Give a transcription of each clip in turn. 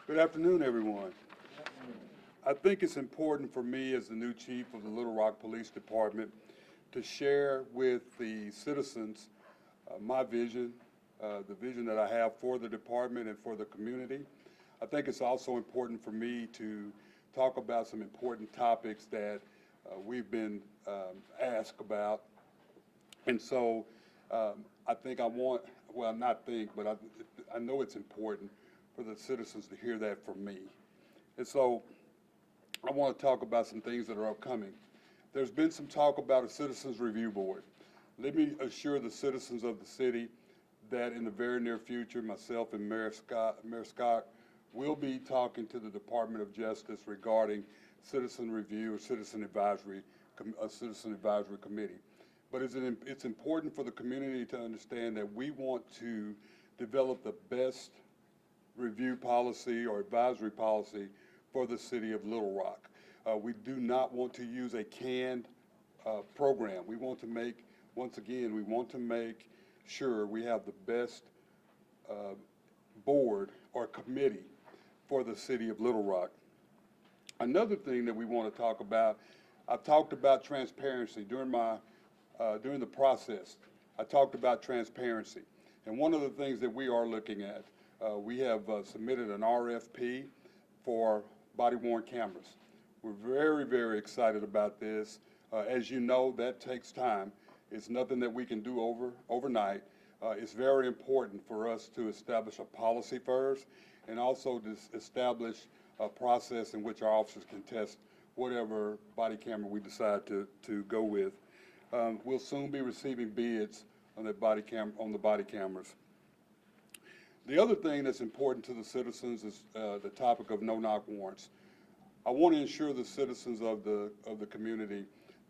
Good afternoon, everyone. I think it's important for me as the new chief of the Little Rock Police Department to share with the citizens my vision, the vision that I have for the department and for the community. I think it's also important for me to talk about some important topics that we've been asked about. And so I think I want, well, not think, but I know it's important for the citizens to hear that from me. And so I want to talk about some things that are upcoming. There's been some talk about a Citizens Review Board. Let me assure the citizens of the city that in the very near future, myself and Mayor Scott will be talking to the Department of Justice regarding citizen review or citizen advisory committee. But it's important for the community to understand that we want to develop the best review policy or advisory policy for the city of Little Rock. We do not want to use a canned program. We want to make, once again, we want to make sure we have the best board or committee for the city of Little Rock. Another thing that we want to talk about, I've talked about transparency during the process. I talked about transparency. And one of the things that we are looking at, we have submitted an RFP for body-worn cameras. We're very, very excited about this. As you know, that takes time. It's nothing that we can do overnight. It's very important for us to establish a policy first and also to establish a process in which our officers can test whatever body camera we decide to go with. We'll soon be receiving bids on the body cameras. The other thing that's important to the citizens is the topic of no-knock warrants. I want to ensure the citizens of the community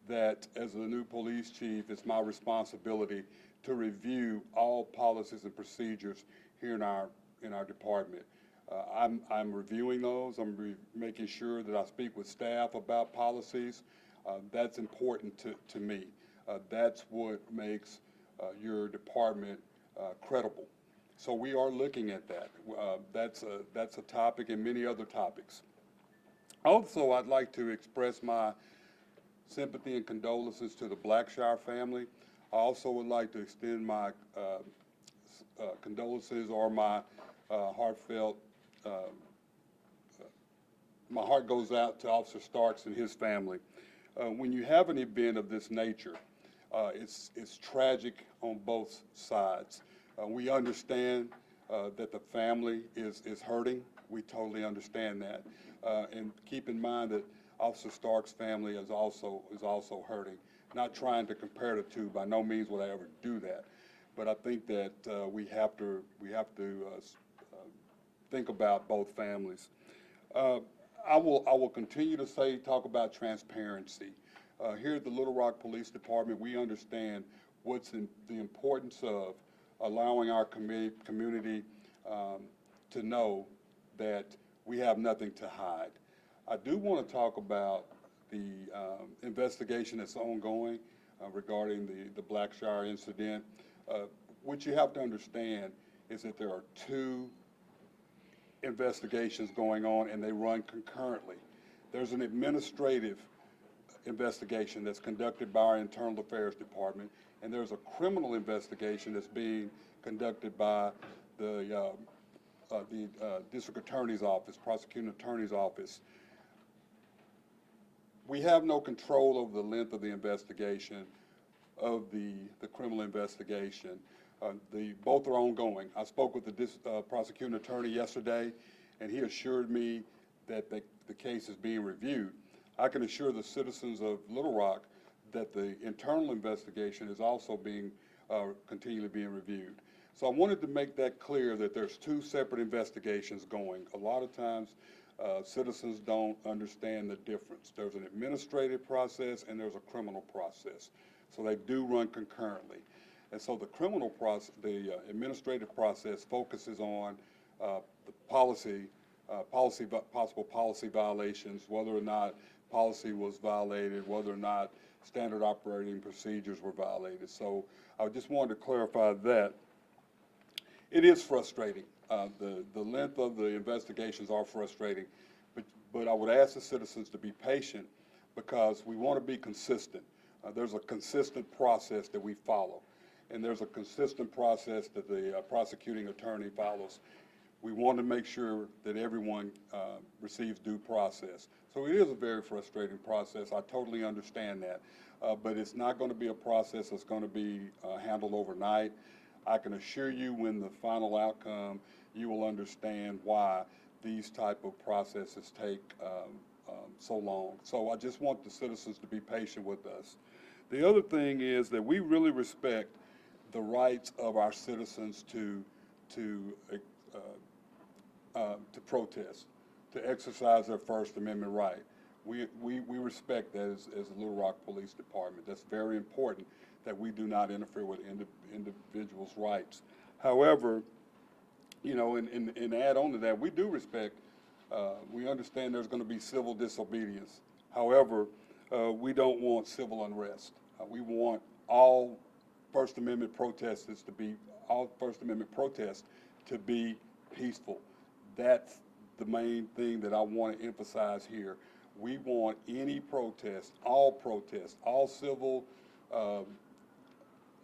that as the new police chief, it's my responsibility to review all policies and procedures here in our department. I'm reviewing those. I'm making sure that I speak with staff about policies. That's important to me. That's what makes your department credible. So we are looking at that. That's a topic and many other topics. Also, I'd like to express my sympathy and condolences to the Blackshire family. I also would like to extend my condolences or my heartfelt, my heart goes out to Officer Starks and his family. When you have an event of this nature, it's tragic on both sides. We understand that the family is hurting. We totally understand that. And keep in mind that Officer Stark's family is also hurting. Not trying to compare the two, by no means would I ever do that. But I think that we have to think about both families. I will continue to talk about transparency. Here at the Little Rock Police Department, we understand what's the importance of allowing our community to know that we have nothing to hide. I do want to talk about the investigation that's ongoing regarding the Blackshire incident. What you have to understand is that there are two investigations going on and they run concurrently. There's an administrative investigation that's conducted by our Internal Affairs Department, and there's a criminal investigation that's being conducted by the District Attorney's Office, Prosecuting Attorney's Office. We have no control over the length of the investigation, of the criminal investigation. Both are ongoing. I spoke with the prosecuting attorney yesterday, and he assured me that the case is being reviewed. I can assure the citizens of Little Rock that the internal investigation is also continually being reviewed. So I wanted to make that clear that there's two separate investigations going. A lot of times citizens don't understand the difference. There's an administrative process and there's a criminal process. So they do run concurrently. And so the criminal process, the administrative process focuses on the possible policy violations, whether or not policy was violated, whether or not standard operating procedures were violated. So I just wanted to clarify that. It is frustrating. The length of the investigations are frustrating, but I would ask the citizens to be patient because we want to be consistent. There's a consistent process that we follow, and there's a consistent process that the prosecuting attorney follows. We want to make sure that everyone receives due process. So it is a very frustrating process. I totally understand that, but it's not going to be a process that's going to be handled overnight. I can assure you when the final outcome, you will understand why these type of processes take so long. So I just want the citizens to be patient with us. The other thing is that we really respect the rights of our citizens to protest, to exercise their First Amendment right. We respect that as the Little Rock Police Department. That's very important, that we do not interfere with individuals' rights. However, you know, and add on to that, we do respect, we understand there's going to be civil disobedience. However, we don't want civil unrest. We want all First Amendment protests to be peaceful. That's the main thing that I want to emphasize here. We want any protest, all civil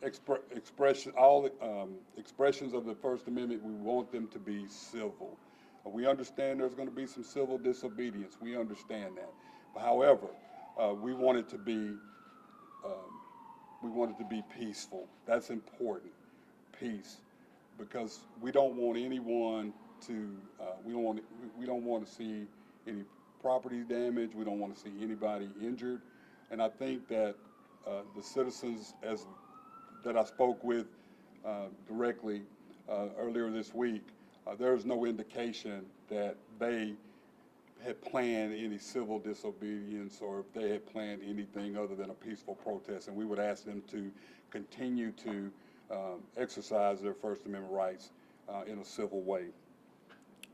expressions of the First Amendment, we want them to be civil. We understand there's going to be some civil disobedience. We understand that. But however, we want it to be peaceful. That's important, peace, because we don't want anyone to. We don't want to see any property damage. We don't want to see anybody injured. And I think that the citizens that I spoke with directly earlier this week, there's no indication that they had planned any civil disobedience or if they had planned anything other than a peaceful protest. And we would ask them to continue to exercise their First Amendment rights in a civil way.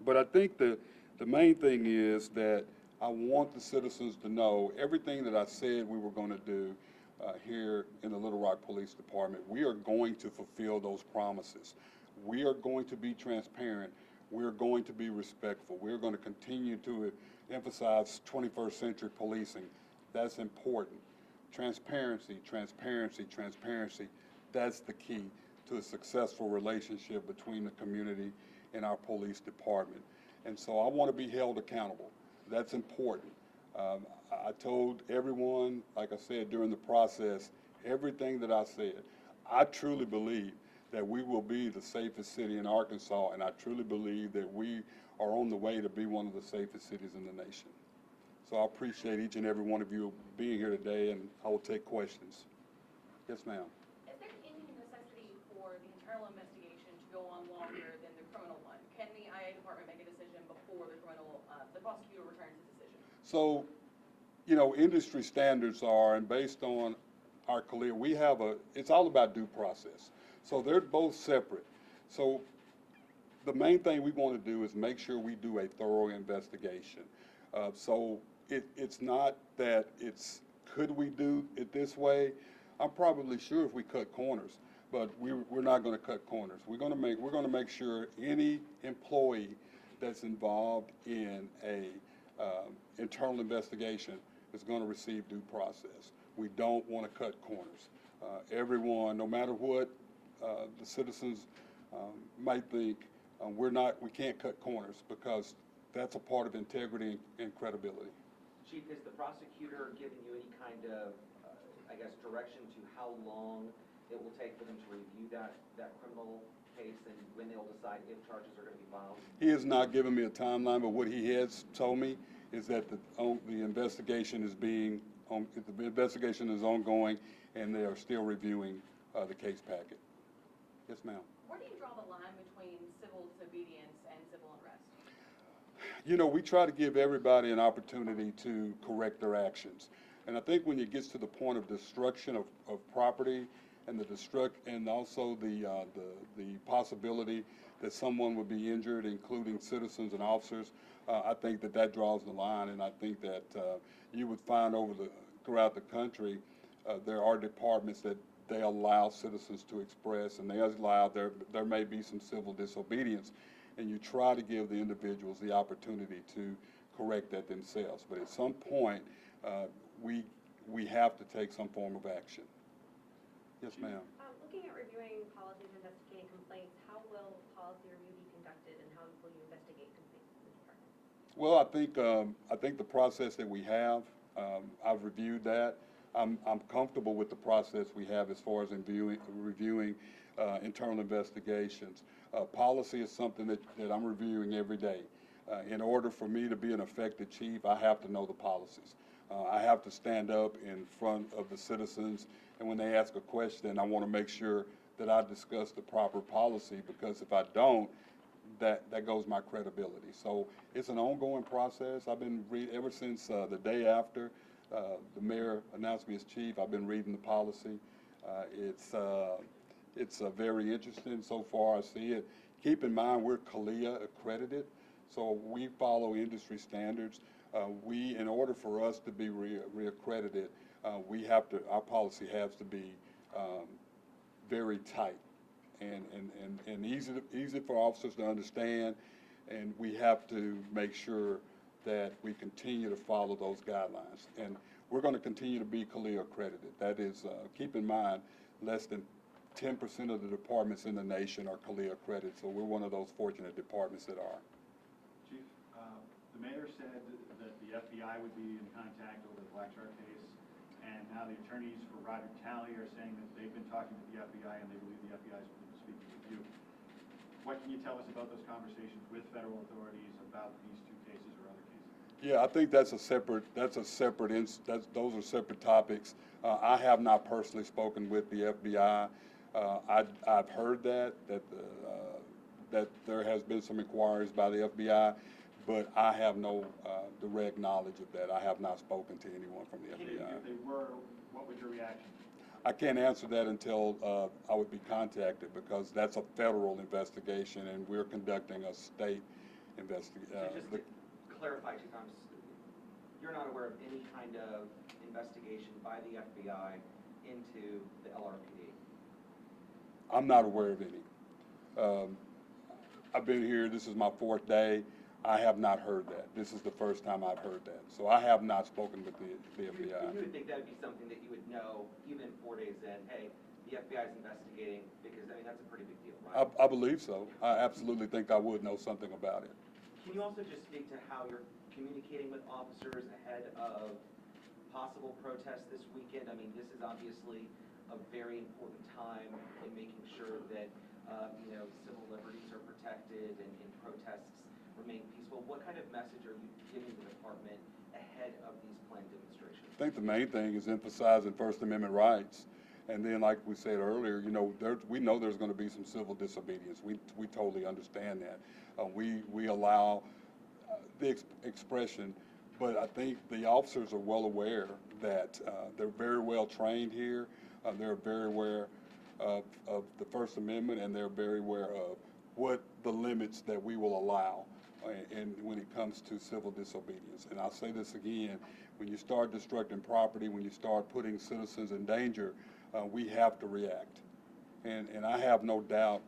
But I think the main thing is that I want the citizens to know everything that I said we were going to do here in the Little Rock Police Department. We are going to fulfill those promises. We are going to be transparent. We're going to be respectful. We're going to continue to emphasize 21st century policing. That's important. Transparency, transparency, transparency. That's the key to a successful relationship between the community and our police department. And so I want to be held accountable. That's important. I told everyone, like I said during the process, everything that I said. I truly believe that we will be the safest city in Arkansas, and I truly believe that we are on the way to be one of the safest cities in the nation. So I appreciate each and every one of you being here today, and I will take questions. Yes, ma'am. Is there any necessity for the internal investigation to go on longer than the criminal one? Can the IA department make a decision before the prosecutor returns his decision? So, you know, industry standards are, and based on our career, it's all about due process. So they're both separate. So the main thing we want to do is make sure we do a thorough investigation. So it's not that could we do it this way? I'm probably sure if we cut corners, but we're not going to cut corners. We're going to make sure any employee that's involved in a internal investigation is going to receive due process. We don't want to cut corners. Everyone, no matter what the citizens might think, we can't cut corners because that's a part of integrity and credibility. Chief, has the prosecutor given you any kind of, direction to how long it will take for them to review that criminal case and when they'll decide if charges are going to be filed? He has not given me a timeline, but what he has told me is that the investigation is ongoing, and they are still reviewing the case packet. Yes, ma'am. Where do you draw the line between civil disobedience and civil unrest? You know, we try to give everybody an opportunity to correct their actions. And I think when it gets to the point of destruction of property and and also the possibility that someone would be injured, including citizens and officers, I think that draws the line. And I think that you would find throughout the country, there are departments that they allow citizens to express, and they allow there may be some civil disobedience. and you try to give the individuals the opportunity to correct that themselves. But at some point, we have to take some form of action. Yes, ma'am. Looking at reviewing policies and investigating complaints, how will policy review be conducted and how will you investigate complaints in the department? Well, I think the process that we have, I've reviewed that. I'm comfortable with the process we have as far as reviewing internal investigations. Policy is something that I'm reviewing every day. In order for me to be an effective chief, I have to know the policies. I have to stand up in front of the citizens, and when they ask a question, I want to make sure that I discuss the proper policy, because if I don't, that goes my credibility. So it's an ongoing process. I've been ever since the day after the mayor announced me as chief. I've been reading the policy. It's very interesting so far. I see it. Keep in mind, we're CALEA accredited, so we follow industry standards. In order for us to be reaccredited, our policy has to be very tight and easy for officers to understand, and we have to make sure that we continue to follow those guidelines. And we're going to continue to be CALEA accredited. That is, keep in mind, less than 10% of the departments in the nation are CALEA accredited, so we're one of those fortunate departments that are. Chief, the mayor said that the FBI would be in contact over the Black Shark case, and now the attorneys for Roger Talley are saying that they've been talking to the FBI and they believe the FBI has been speaking with you. What can you tell us about those conversations with federal authorities about these two cases or other cases? Yeah, I think those are separate topics. I have not personally spoken with the FBI. I've heard that there has been some inquiries by the FBI, but I have no direct knowledge of that. I have not spoken to anyone from the FBI. If they were, what was your reaction? I can't answer that until I would be contacted, because that's a federal investigation and we're conducting a state investigation. So just to clarify, Chief Humphrey, you're not aware of any kind of investigation by the FBI into the LRPD? I'm not aware of any. I've been here, this is my 4th day. I have not heard that. This is the first time I've heard that. So I have not spoken with the FBI. You would think that would be something that you would know even 4 days in, hey, the FBI is investigating, because, I mean, that's a pretty big deal, right? I believe so. I absolutely think I would know something about it. Can you also just speak to how you're communicating with officers ahead of possible protests this weekend? I mean, this is obviously a very important time in making sure that, civil liberties are protected and protests remain peaceful. What kind of message are you giving the department ahead of these planned demonstrations? I think the main thing is emphasizing First Amendment rights. And then, like we said earlier, we know there's going to be some civil disobedience. We totally understand that. We allow the expression, but I think the officers are well aware that they're very well trained here. They're very aware of the First Amendment, and they're very aware of what the limits that we will allow and when it comes to civil disobedience. And I'll say this again, when you start destructing property, when you start putting citizens in danger, we have to react. And I have no doubt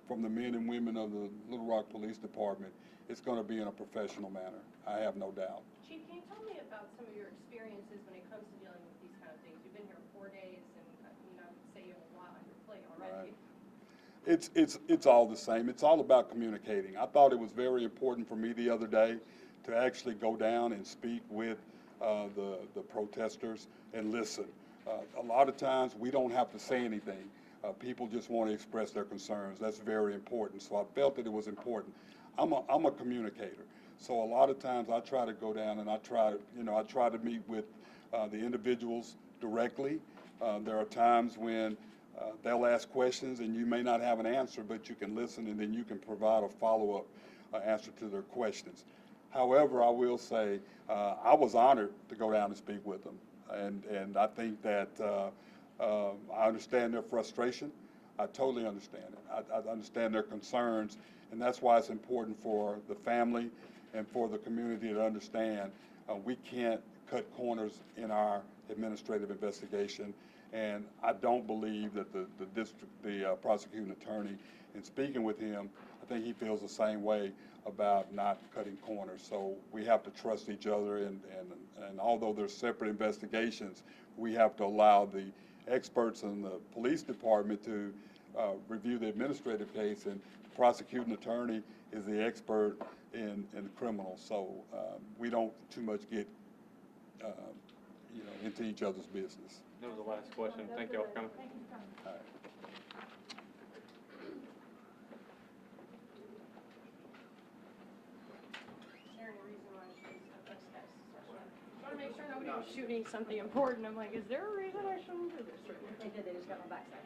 from the men and women of the Little Rock Police Department, it's going to be in a professional manner. I have no doubt. Chief, can you tell me about some of your experiences when it comes to dealing with these kind of things? You've been here 4 days, and I would say you have a lot on your plate already. Right. It's all the same. It's all about communicating. I thought it was very important for me the other day to actually go down and speak with the protesters and listen. A lot of times we don't have to say anything. People just want to express their concerns. That's very important. So I felt that it was important. I'm a communicator. So a lot of times I try to go down and I try to meet with the individuals directly. There are times when they'll ask questions and you may not have an answer, but you can listen and then you can provide a follow-up answer to their questions. However, I will say I was honored to go down and speak with them. And I think that I understand their frustration. I totally understand it. I understand their concerns, and that's why it's important for the family and for the community to understand we can't cut corners in our administrative investigation. And I don't believe that the prosecuting attorney, in speaking with him, I think he feels the same way about not cutting corners. So we have to trust each other, and although there's separate investigations, we have to allow the experts in the police department to review the administrative case, and the prosecuting attorney is the expert in criminal. So we don't too much get into each other's business. That was the last question. Thank you all for coming. All right. Is there any reason why I want to make sure nobody was shooting something important? I'm like, is there a reason I shouldn't do this? They did, they just got my backside.